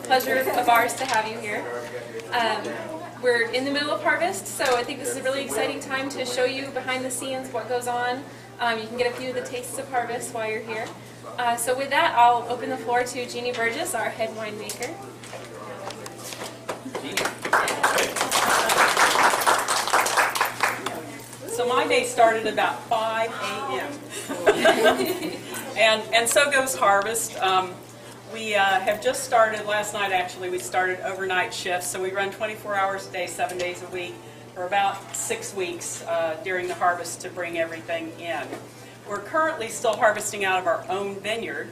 pleasure of ours to have you here. We're in the middle of harvest, so I think this is a really exciting time to show you behind the scenes what goes on. You can get a few of the tastes of harvest while you're here. So with that, I'll open the floor to Jeanne Burgess, our head winemaker. So my day started about 5 a.m. and so goes harvest. We have just started, last night actually, we started overnight shifts, so we run 24 hours a day, 7 days a week, for about 6 weeks during the harvest to bring everything in. We're currently still harvesting out of our own vineyard,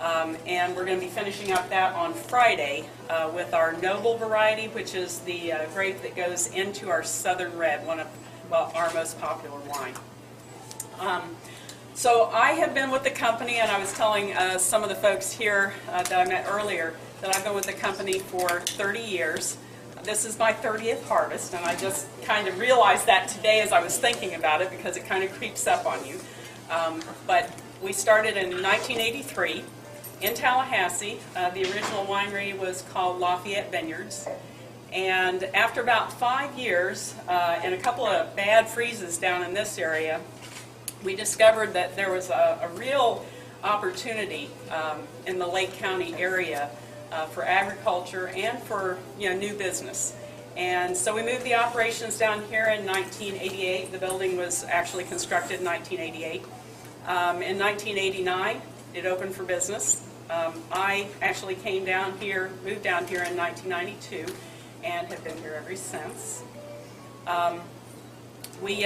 and we're going to be finishing up that on Friday with our Noble variety, which is the grape that goes into our Southern Red, one of, well, our most popular wine. So I have been with the company, and I was telling some of the folks here that I met earlier that I've been with the company for 30 years. This is my 30th harvest, and I just kind of realized that today as I was thinking about it because it kind of creeps up on you. But we started in 1983 in Tallahassee. The original winery was called Lafayette Vineyards. And after about 5 years and a couple of bad freezes down in this area, we discovered that there was a real opportunity in the Lake County area for agriculture and for new business. And so we moved the operations down here in 1988. The building was actually constructed in 1988. In 1989, it opened for business. I actually came down here, moved down here in 1992, and have been here ever since. We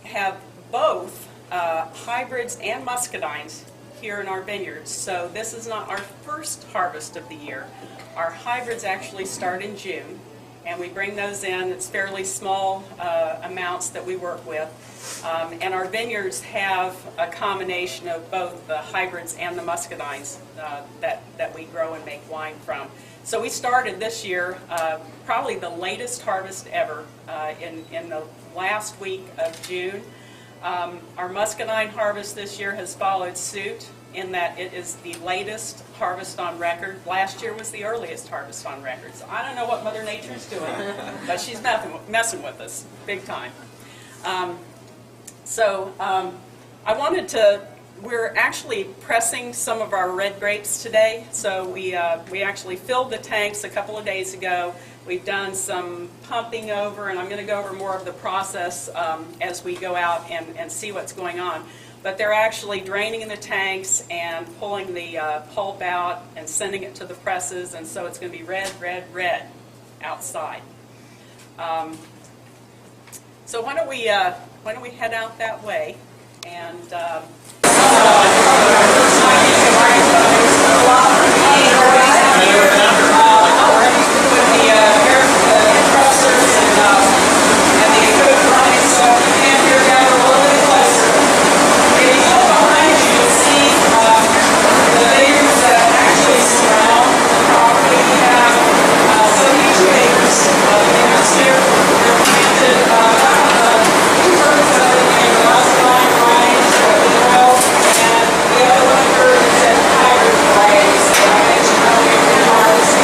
have both hybrids and muscadines here in our vineyards. So this is not our first harvest of the year. Our hybrids actually start in June, and we bring those in. It's fairly small amounts that we work with. And our vineyards have a combination of both the hybrids and the muscadines that we grow and make wine from. So we started this year, probably the latest harvest ever, in the last week of June. Our Muscadine harvest this year has followed suit in that it is the latest harvest on record. Last year was the earliest harvest on record. So I don't know what Mother Nature's doing, but she's messing with us big time. I wanted to, we're actually pressing some of our red grapes today. So we actually filled the tanks a couple of days ago. We've done some pumping over, and I'm going to go over more of the process as we go out and see what's going on. But they're actually draining in the tanks and pulling the pulp out and sending it to the presses, and so it's going to be red, red, red outside. So why don't we head out that way and. Harvest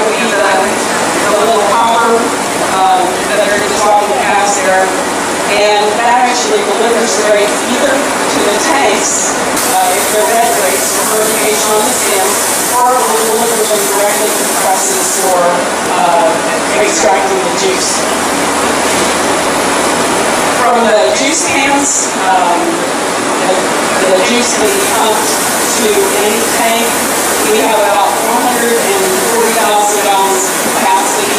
would be the little hopper that they're just walking past there. And that actually delivers grapes either to the tanks, if they're red grapes, for fermentation on the skins, or we'll deliver them directly to the presses for extracting the juice. From the juice cans, the juice can be pumped to any tank. We have about 440,000 gallons of capacity.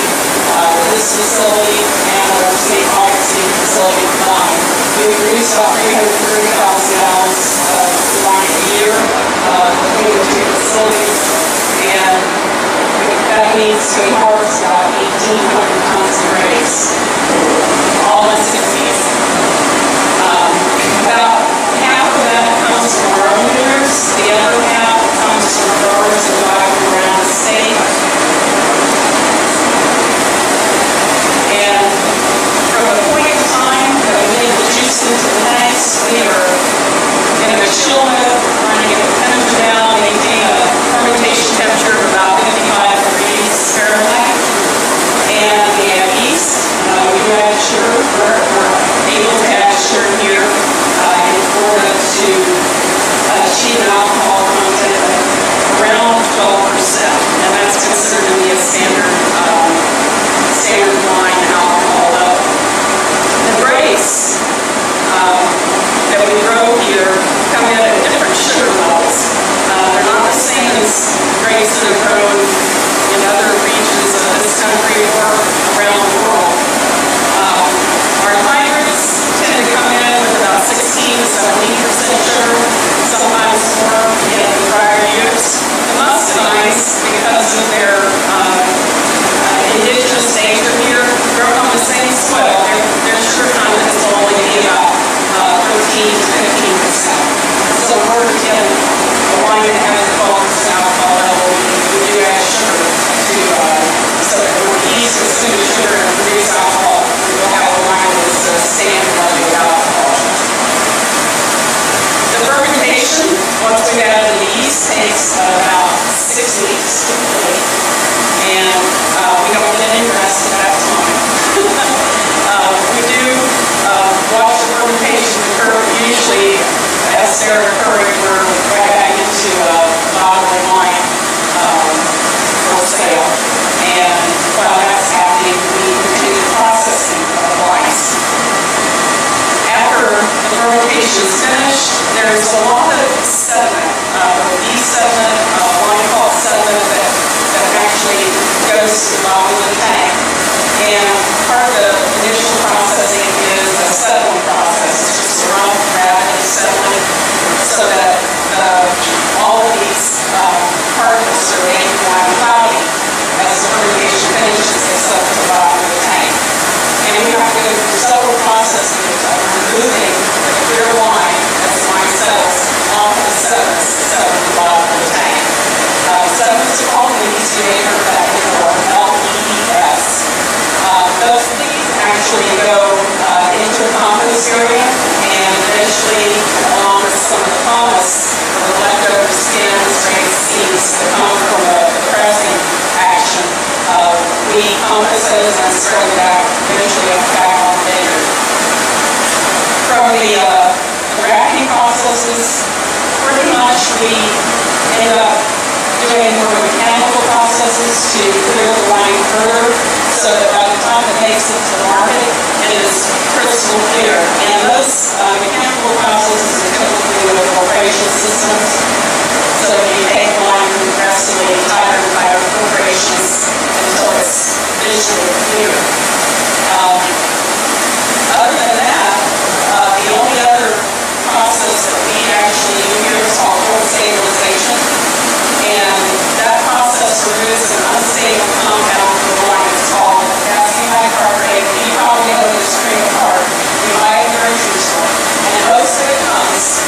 This facility and our state processing facility combined. We produce about 330,000 gallons of wine a year between the two facilities, and that means we harvest about 1,800 tons of grapes, all in 6 weeks. About half of that comes from our own vineyards, the other half comes from growers that buy from around the state. And from the point in time that we get the juice into the tanks, we are in a chill mode, running the temperature down, maintain a fermentation temperature of about 55 degrees Fahrenheit. And we have yeast. We do add sugar. We're able to add sugar here in order to achieve an alcohol content of around 12%. And that's considered to be a standard wine alcohol level. The grapes that we grow here come in at different sugar levels. They're not the same as grapes that are grown in other regions of this country or around the world. Our hybrids tend to come in with about 16 to 17% sugar, sometimes more in prior years. The Muscadines, because of their indigenous nature here, grow on the same soil. Their sugar content is only be about 13 to 15%. So in order to get a wine that has a 12% alcohol level, we do add sugar to, so that when the yeast consumes sugar and produce alcohol, we'll have a wine that's a standard level of alcohol. The fermentation, once we've added the yeast, takes about 6 weeks typically. And we don't get any rest at that time. We do watch the fermentation occur. Usually, as they're occurring, we're right back into a bottle of wine for sale. And while that's happening, we continue the processing of the wines. After the fermentation is finished, there's a lot of sediment, yeast sediment, wine fault sediment that actually goes to the bottom of the tank. And part of the initial processing is a settling process. It's just a rough, rapid settling so that all of these particles are made wine cloudy. As the fermentation finishes, they settle to the bottom of the tank. And we have to go through several processes of removing the clear wine as the wine settles off of the sediments that settle to the bottom of the tank. Sediments are called lees. You may have heard that before, L-E-E-S. These actually go into a compost area, and eventually, along with some of the humus, or the leftover skins, grains, seeds that come from the pressing action, we compost those and spread them back, eventually back on the vineyard. From the racking processes, pretty much we end up doing more mechanical processes to clear the wine further, so that by the time it makes it to the market, it is crystal clear. And those mechanical processes are typically with filtration systems, so that you take the wine progressively tighter and tighter filtrations until it's visually clear. Other than that, the only other process that we actually do here is called cold stabilization. And that process removes an unstable compound from the wine. It's called calcium bicarbonate. You probably know this drink apart. You buy it in the grocery store. And most of it comes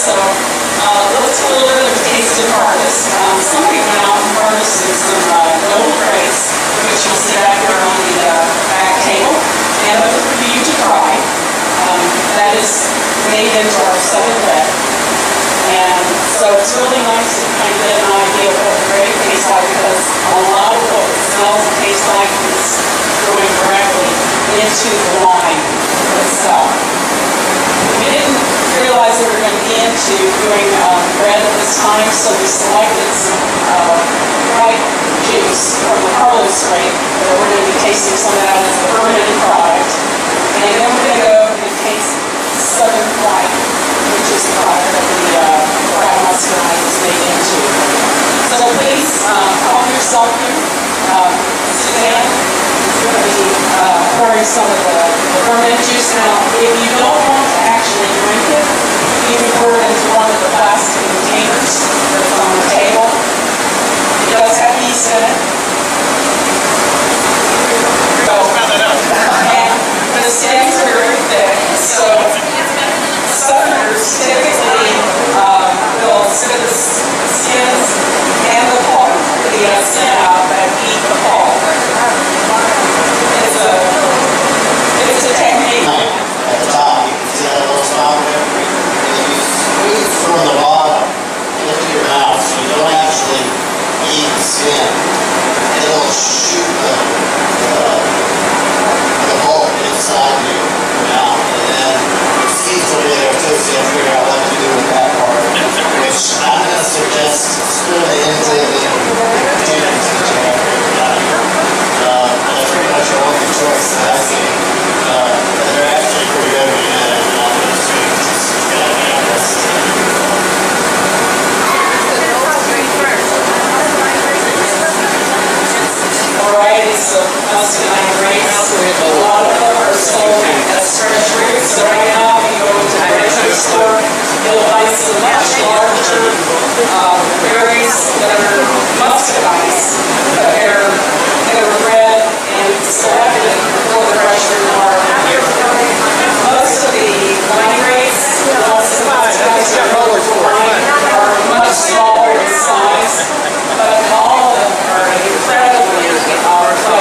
So let's get a little bit of a taste of harvest. Somebody went out and harvested some gold grapes, which you'll see back here on the back table, and those are for you to try. That is made into our southern red. And so it's really nice to kind of get an idea of what the grape tastes like, because a lot of what it smells and tastes like is going directly into the wine itself. We didn't realize we were going to be into doing red at this time, so we selected some white juice from the Carlos grape that we're going to be tasting some of that as a fermented product. And then we're going to go and taste Southern White, which is the product that the brown Muscadine is made into. So please calm yourself here. Suzanne is going to be pouring some of the fermented juice. Now, if you don't want to actually drink it, you can pour it into one of the plastic containers that's on the table. It does have yeast in it. And the stems are very thick, so Southerners typically will spit the skins and the pulp, the skin out, and eat the pulp. It's a technique. At the top, you can see that little spout there. And you squeeze from the bottom into your mouth, so you don't actually eat the skin. It'll shoot the pulp inside your mouth, and then your seeds will be there too, so you have to figure out what to do with that part. Which I'm going to suggest screw the ends in the containers that you have here. That's pretty much your only choice that I see. They're actually pretty good when you add it all those things. It's gotta be honest. Varieties of Muscadine grapes. A lot of them are sold as fresh grapes. So right now, if you go to the grocery store, you'll find some much larger berries that are muscadines, but they're red and selected for the fresher market. Most of the wine grapes, most of the muscadines that are rolled for wine are much smaller in size, but all of them are incredibly flavorful.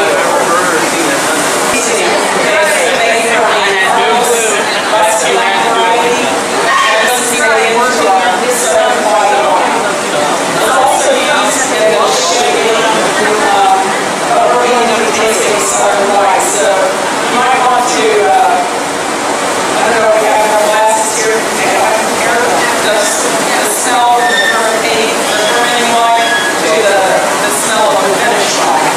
Muscadine variety, and this is very into our Southern White wine. It's also used in the shaping, but we're going to be tasting Southern White, so you might want to, I don't know if you have your glasses here, compare the smell of the fermenting wine to the smell of the finished wine.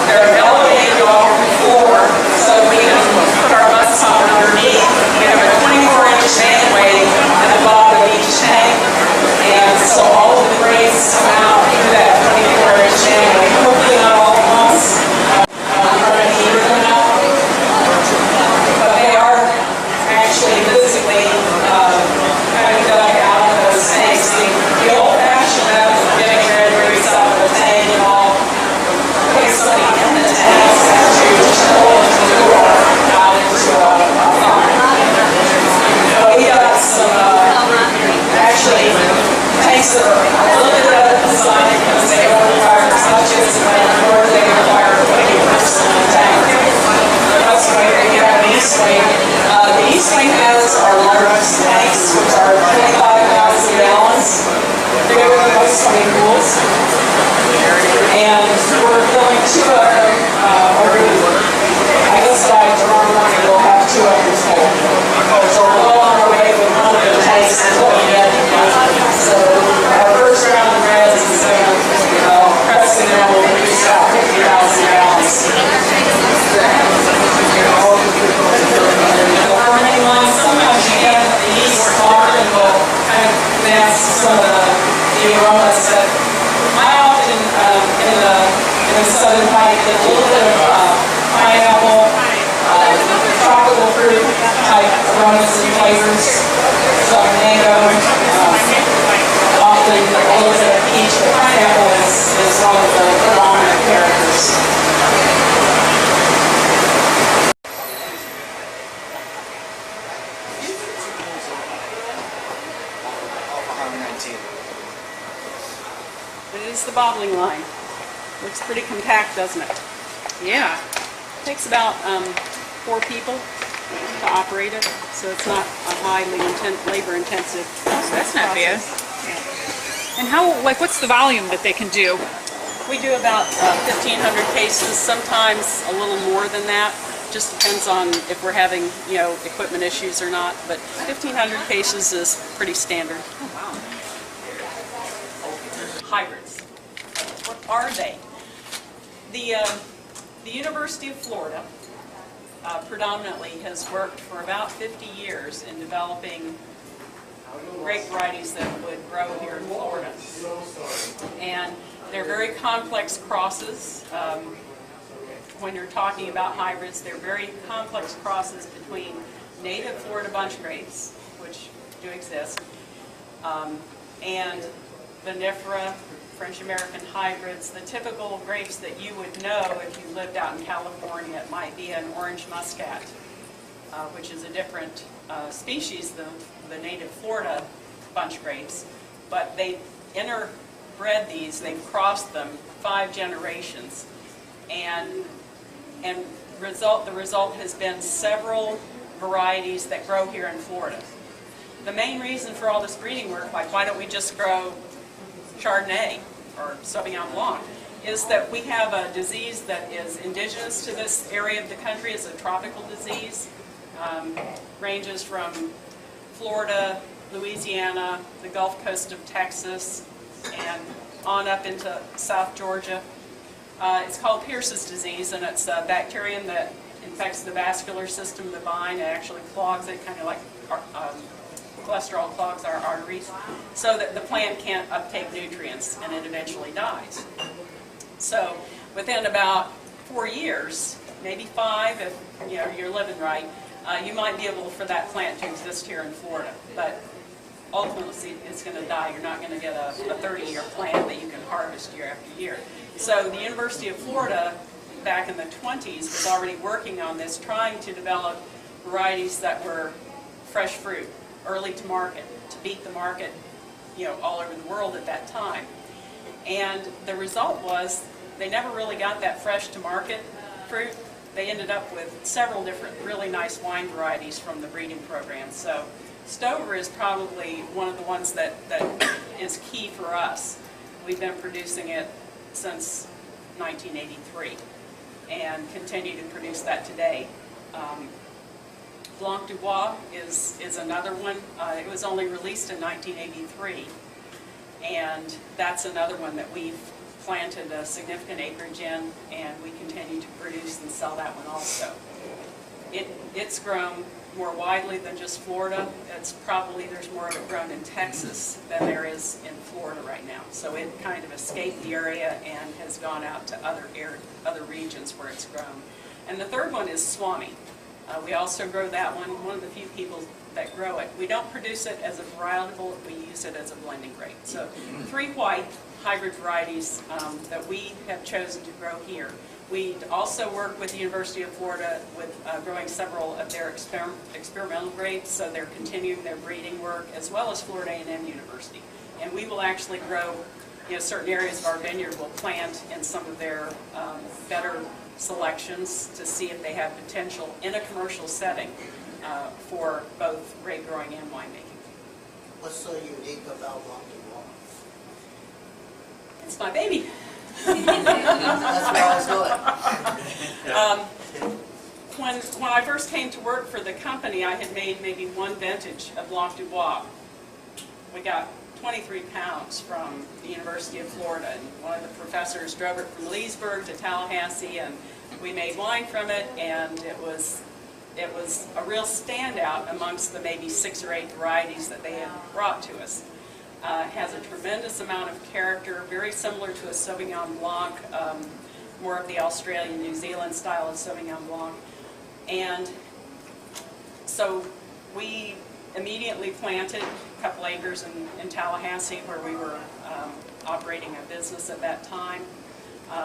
They're elevated off the floor, so we can put our butts on underneath. We have a 24-inch tank weighting at the bottom of each tank, and so all of the grapes come out through that 24-inch tank weighting. Hopefully not all at once. We're going to heat them out, but they are actually physically kind of dug out of those tanks. The old-fashioned method of getting red grapes out of the tank and all, put somebody in the tank to pull into the door out into a farm. But we got some actually tanks that are a little bit better designed because they don't require as much insulin, nor do they require putting a person in the tank. That's why we have an East Wing. The East Wing has our largest tanks, which are 25,000 gallons. They're bigger than most swimming pools. And we're filling two of them, I guess by tomorrow morning we'll have two of them full. So we're well on our way with one of the tanks until we get so our first round of reds is pressing them will produce about 50,000 gallons. The fermenting wine, sometimes you get the yeast hard and will kind of mask some of the aromas that I often in the bottling line. Looks pretty compact, doesn't it? Yeah. Takes about 4 people to operate it, so it's not a highly labor-intensive. Oh, that's not bad. And how, like, what's the volume that they can do? We do about 1,500 cases, sometimes a little more than that. Just depends on if we're having, you know, equipment issues or not. But 1,500 cases is pretty standard. Oh, wow. Hybrids. What are they? The University of Florida predominantly has worked for about 50 years in developing grape varieties that would grow here in Florida. And they're very complex crosses. When you're talking about hybrids, they're very complex crosses between native Florida bunch grapes, which do exist, and vinifera, French-American hybrids, the typical grapes that you would know if you lived out in California. It might be an orange muscat, which is a different species than the native Florida bunch grapes, but they interbred these, they've crossed them 5 generations, and the result has been several varieties that grow here in Florida. The main reason for all this breeding work, like why don't we just grow Chardonnay or Sauvignon Blanc, is that we have a disease that is indigenous to this area of the country. It's a tropical disease. Ranges from Florida, Louisiana, the Gulf Coast of Texas, and on up into South Georgia. It's called Pierce's disease, and it's a bacterium that infects the vascular system of the vine. It actually clogs it, kind of like cholesterol clogs our arteries, so that the plant can't uptake nutrients, and it eventually dies. So within about 4 years, maybe 5, if you're living right, you might be able for that plant to exist here in Florida. But ultimately, it's going to die. You're not going to get a 30-year plant that you can harvest year after year. So the University of Florida, back in the 20s, was already working on this, trying to develop varieties that were fresh fruit, early to market, to beat the market, all over the world at that time. And the result was they never really got that fresh to market fruit. They ended up with several different really nice wine varieties from the breeding program. So Stover is probably one of the ones that is key for us. We've been producing it since 1983 and continue to produce that today. Blanc Du Bois is another one. It was only released in 1983, and that's another one that we've planted a significant acreage in, and we continue to produce and sell that one also. It's grown more widely than just Florida. There's more of it grown in Texas than there is in Florida right now. So it kind of escaped the area and has gone out to other regions where it's grown. And the third one is Swami. We also grow that one of the few people that grow it. We don't produce it as a varietal, we use it as a blending grape. So 3 white hybrid varieties that we have chosen to grow here. We also work with the University of Florida with growing several of their experimental grapes, so they're continuing their breeding work, as well as Florida A&M University. And we will actually grow, certain areas of our vineyard will plant in some of their better selections to see if they have potential in a commercial setting for both grape growing and winemaking. What's so unique about Blanc Du Bois? It's my baby. That's where I was going. When I first came to work for the company, I had made maybe 1 vintage of Blanc Du Bois. We got 23 pounds from the University of Florida, and one of the professors drove it from Leesburg to Tallahassee, and we made wine from it, and it was a real standout amongst the maybe 6 or 8 varieties that they had brought to us. It has a tremendous amount of character, very similar to a Sauvignon Blanc, more of the Australian, New Zealand style of Sauvignon Blanc. And so we immediately planted a couple acres in Tallahassee where we were operating a business at that time.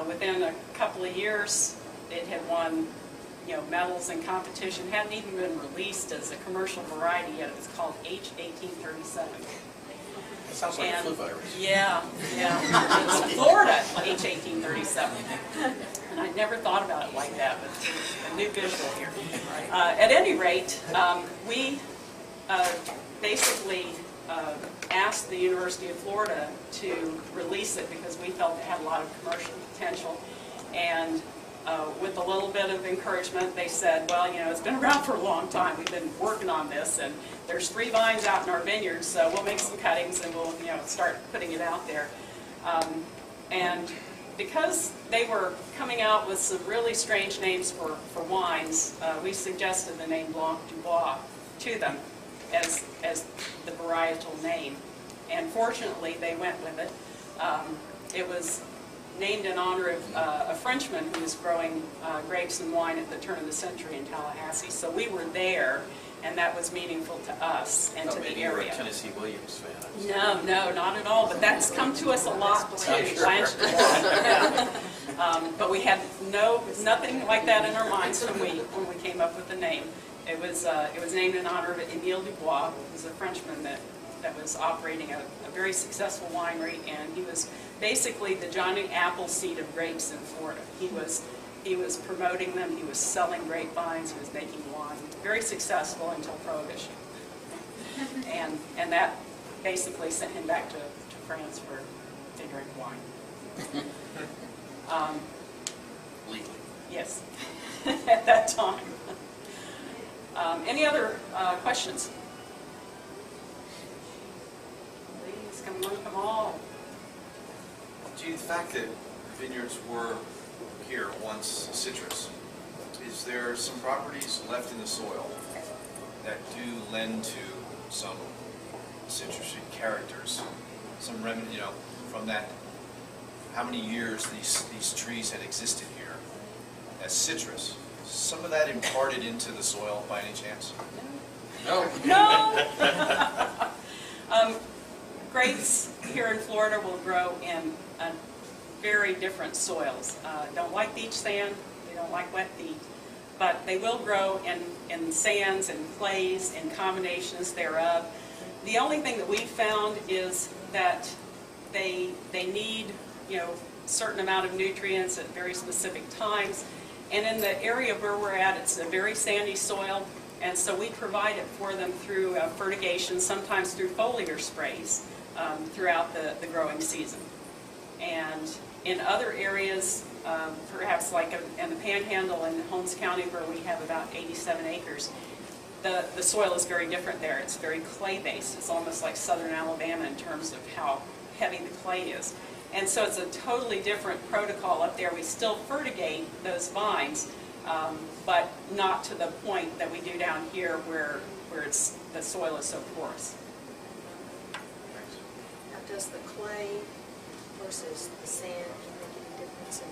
Within a couple of years, it had won medals in competition, hadn't even been released as a commercial variety yet. It was called H1837. It sounds like a flu virus. Yeah, yeah. It's Florida, H1837. And I never thought about it like that, but it's a new visual here. At any rate, we basically asked the University of Florida to release it because we felt it had a lot of commercial potential. And with a little bit of encouragement, they said, well, you know, it's been around for a long time. We've been working on this, and there's 3 vines out in our vineyard, so we'll make some cuttings and we'll, you know, start putting it out there. And because they were coming out with some really strange names for wines, we suggested the name Blanc Du Bois to them as the varietal name. And fortunately, they went with it. It was named in honor of a Frenchman who was growing grapes and wine at the turn of the century in Tallahassee. So we were there, and that was meaningful to us and to the Maybe you were a area. Tennessee Williams fan. No, no, not at all. But that's come to us a lot too. Sure. Blanc Du Bois. But we had nothing like that in our minds when we came up with the name. It was named in honor of Émile Du Bois, who was a Frenchman that was operating a very successful winery, and he was basically the Johnny Appleseed of grapes in Florida. He was promoting them. He was selling grapevines. He was making wine. Very successful until Prohibition, and that basically sent him back to France for to drink wine. Legally. Yes, at that time. Any other questions? Please come all. Gee, the fact that vineyards were here once citrus, is there some properties left in the soil that do lend to some citrusy characters? Some remnant, you know, from that, how many years these trees had existed here as citrus? Some of that imparted into the soil by any chance? No. No! Grapes here in Florida will grow in very different soils. Don't like beach sand, they don't like wet peat, but they will grow in sands and clays and combinations thereof. The only thing that we've found is that they need, you know, a certain amount of nutrients at very specific times. And in the area where we're at, it's a very sandy soil, and so we provide it for them through fertigation, sometimes through foliar sprays throughout the growing season. And in other areas, perhaps like in the Panhandle in Holmes County, where we have about 87 acres, the soil is very different there. It's very clay-based. It's almost like southern Alabama in terms of how heavy the clay is. And so it's a totally different protocol up there. We still fertigate those vines, but not to the point that we do down here where the soil is so porous. Now, does the clay versus the sand make any difference in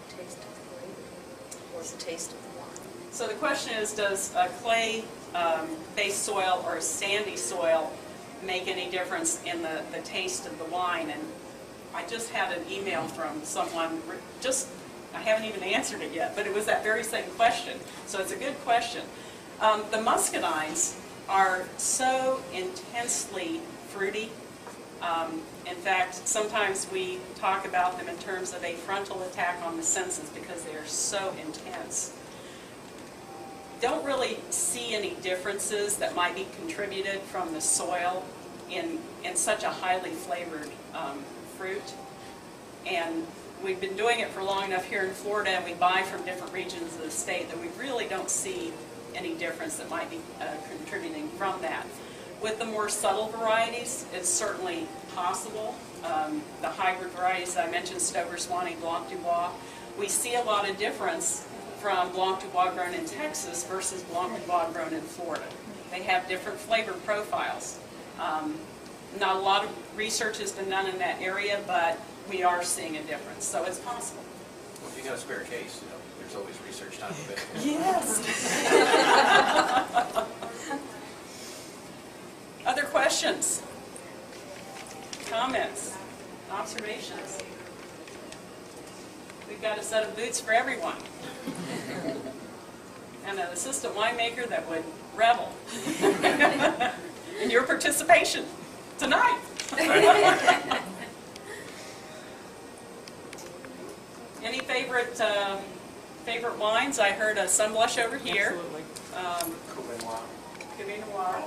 the taste of the grape or the taste of the wine? So the question is, does a clay-based soil or a sandy soil make any difference in the taste of the wine? And I just had an email from someone, I haven't even answered it yet, but it was that very same question. So it's a good question. The muscadines are so intensely fruity. In fact, sometimes we talk about them in terms of a frontal attack on the senses because they are so intense. Don't really see any differences that might be contributed from the soil in such a highly flavored fruit. And we've been doing it for long enough here in Florida, and we buy from different regions of the state, that we really don't see any difference that might be contributing from that. With the more subtle varieties, it's certainly possible. The hybrid varieties that I mentioned, Stover Swanee, Blanc Du Bois, we see a lot of difference from Blanc Du Bois grown in Texas versus Blanc Du Bois grown in Florida. They have different flavor profiles. Not a lot of research has been done in that area, but we are seeing a difference, so it's possible. Well, if you got a spare case, you know, there's always research time available. Yes. Other questions? Comments? Observations? We've got a set of boots for everyone. And an assistant winemaker that would revel in your participation tonight. Any favorite wines? I heard a Sunblush over here. Cuvée Noir. Cuvée Noir.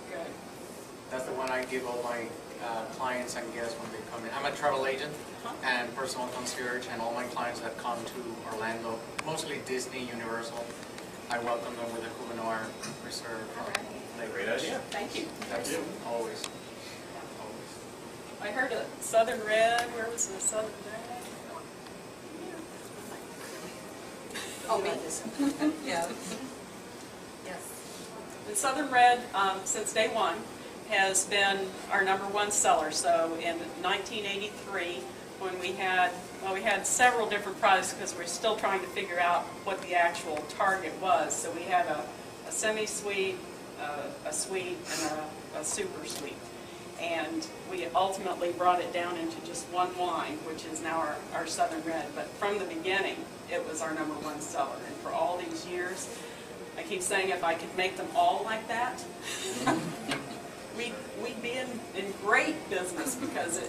Good. That's the one I give all my clients and guests when they come in. I'm a travel agent and personal concierge, and all my clients that come to Orlando, mostly Disney, Universal, I welcome them with a Cuvée Noir Reserve from Lakeridge. Great idea. Thank you. That's always. I heard a Southern Red. Where was the Southern Red? Oh, me. Yeah. Yes. The Southern Red, since day one, has been our #1 seller. So in 1983, when we had several different products because we're still trying to figure out what the actual target was. So we had a semi-sweet, a sweet, and a super sweet. And we ultimately brought it down into just one wine, which is now our Southern Red. But from the beginning, it was our #1 seller. And for all these years, I keep saying if I could make them all like that, we'd be in great business because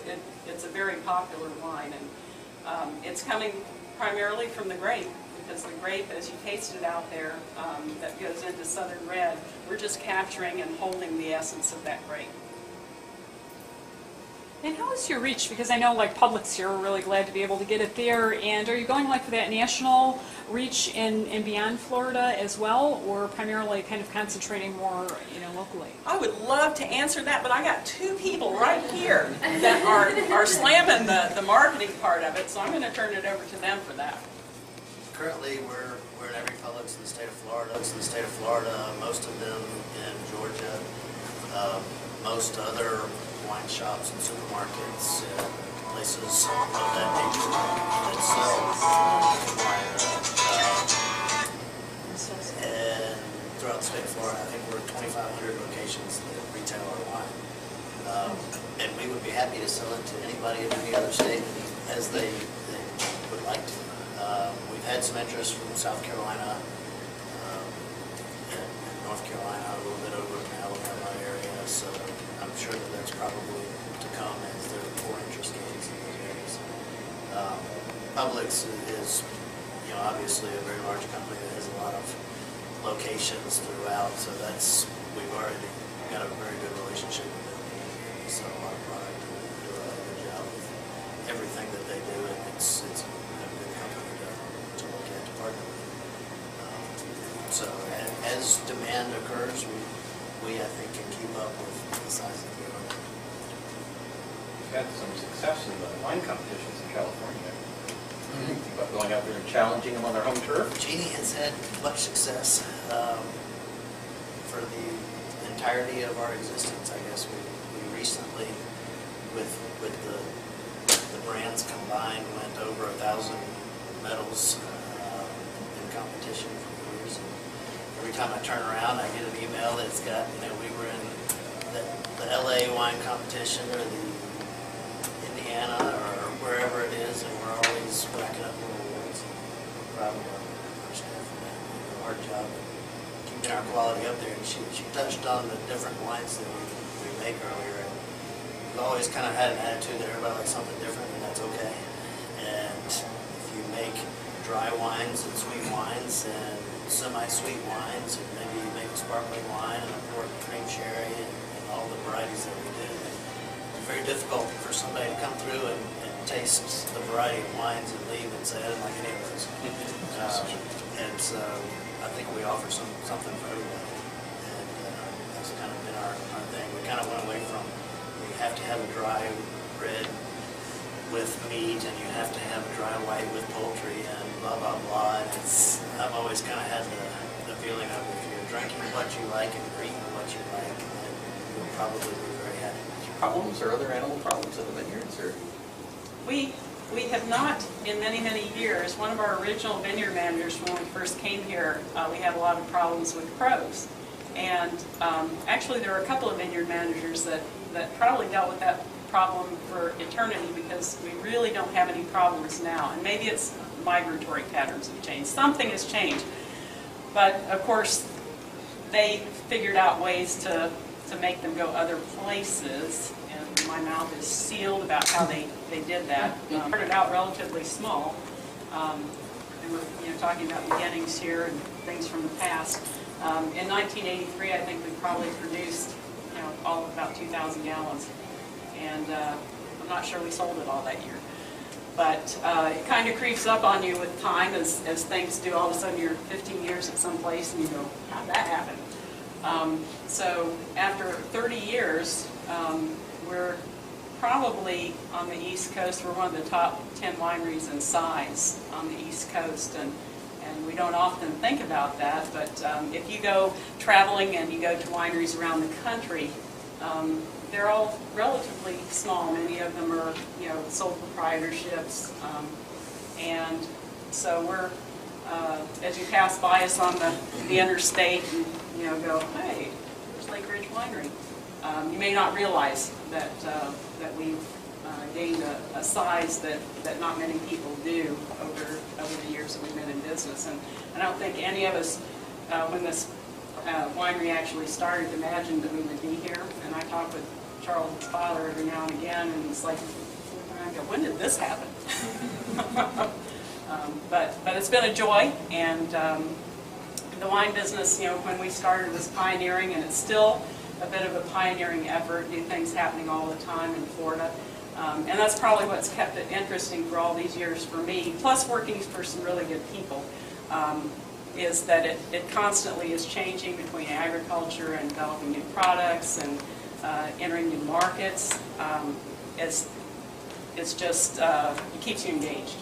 it's a very popular wine. And it's coming primarily from the grape, because the grape, as you taste it out there, that goes into Southern Red, we're just capturing and holding the essence of that grape. And how is your reach? Because I know like Publix here, we're really glad to be able to get it there. And are you going like for that national reach in beyond Florida as well, or primarily kind of concentrating more, locally? I would love to answer that, but I got two people right here that are slamming the marketing part of it, so I'm going to turn it over to them for that. Currently, we're in every Publix in the state of Florida. Most of them in Georgia. Most other wine shops and supermarkets and places of that nature that sell wine. And throughout the state of Florida, I think we're 2,500 locations that retail our wine. And we would be happy to sell it to anybody in any other state as they would like to. We've had some interest from South Carolina and North Carolina, a little bit over in the Alabama area, so I'm sure that that's probably to come as there are more interest gains in those areas. Publix is, obviously a very large company that has a lot of locations throughout, so we've already got a very good relationship with them. We sell a lot of product and do a really good job with everything that they do, and it's a good company to look at, to partner with. So as demand occurs, we I think can keep up with the size of the order. You've had some success in the wine competitions in California. Think about going out there and challenging them on their home turf? Jeanne has had much success for the entirety of our existence. I guess we recently, with the brands combined, went over 1,000 medals in competition for years. And every time I turn around, I get an email that's got, we were in the LA wine competition or the Indiana or wherever it is, and we're always racking up little awards. We're proud of our staff for that. We do a hard job of keeping our quality up there. And she touched on the different wines that we make earlier. And we've always kind of had an attitude that everybody likes something different, and that's okay. And if you make dry wines and sweet wines and semi-sweet wines, and maybe you make a sparkling wine and a port cream sherry and all the varieties that we do, it's very difficult for somebody to come through and taste the variety of wines and leave and say, I didn't like any of those. And so I think we offer something for everybody. And that's kind of been our thing. We kind of went away from, you have to have a dry red with meat, and you have to have a dry white with poultry, and blah, blah, blah. And I've always kind of had the feeling of if you're drinking what you like and you're eating what you like, then you'll probably be very happy. Problems or other animal problems at the vineyards? Or? We have not in many, many years. One of our original vineyard managers, when we first came here, we had a lot of problems with crows. And actually there were a couple of vineyard managers that probably dealt with that problem for eternity, because we really don't have any problems now. And maybe it's migratory patterns have changed. Something has changed. But of course, they figured out ways to make them go other places. And my mouth is sealed about how they did that. Started out relatively small, and we're talking about beginnings here and things from the past. In 1983, I think we probably produced all of about 2,000 gallons, and I'm not sure we sold it all that year. But it kind of creeps up on you with time as things do. All of a sudden you're 15 years at some place and you go, how'd that happen? So after 30 years, we're probably on the East Coast. We're one of the top 10 wineries in size on the East Coast, and we don't often think about that. But if you go traveling and you go to wineries around the country, they're all relatively small. Many of them are, sole proprietorships, and so we're, as you pass by us on the interstate, and go, hey, there's Lakeridge Winery. You may not realize that we've gained a size that not many people do over the years that we've been in business, and I don't think any of us, when this winery actually started, imagined that we would be here. And I talk with Charles' father every now and again, and he's like, I go, when did this happen? But it's been a joy, and the wine business, when we started, was pioneering, and it's still a bit of a pioneering effort, new things happening all the time in Florida. And that's probably what's kept it interesting for all these years for me, plus working for some really good people, is that it constantly is changing between agriculture and developing new products and entering new markets. It's just, it keeps you engaged.